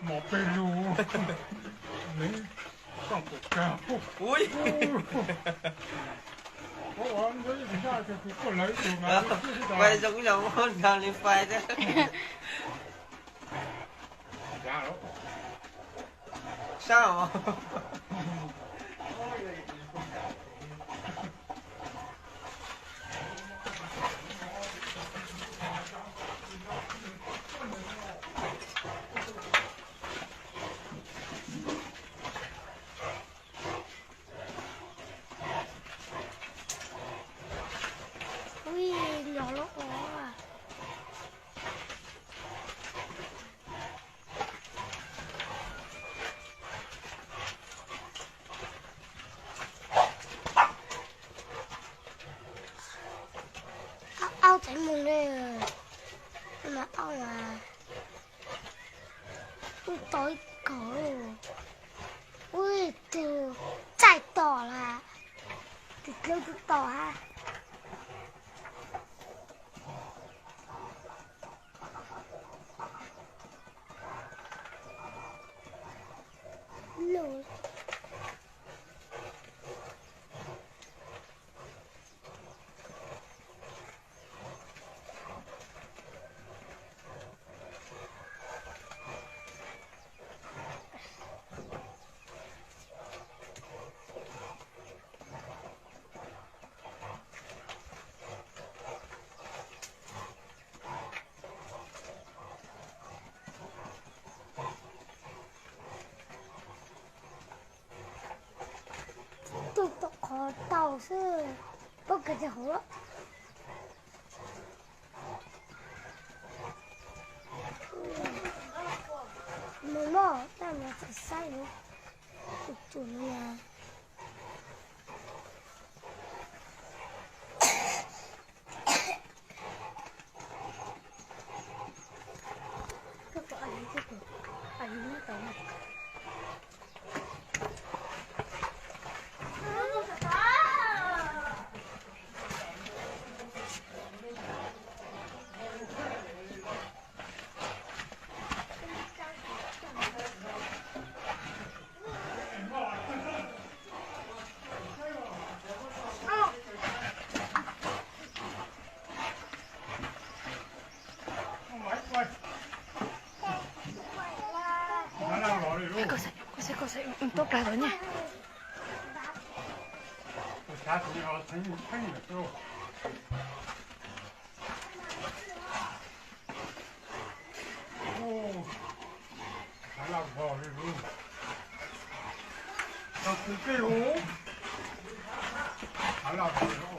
冇被撸，没上不干。Ui. 我玩这一下就过来就买，就是的。 Quay giống giống con gà lên phai chứ. 加了。 Sao mà? 喂，咬了我啊！凹仔夢咧，係咪凹啊？會袋狗，喂，掉再倒啦，你跟着倒啊！ No. 都可倒是不给就好了。没嘛，那么才晒哟，就煮了呀。这个阿姨，这个阿姨那个。 Cosa, un tocado, ¿no? Hãy subscribe cho kênh Ghiền Mì Gõ để không bỏ lỡ những video hấp dẫn.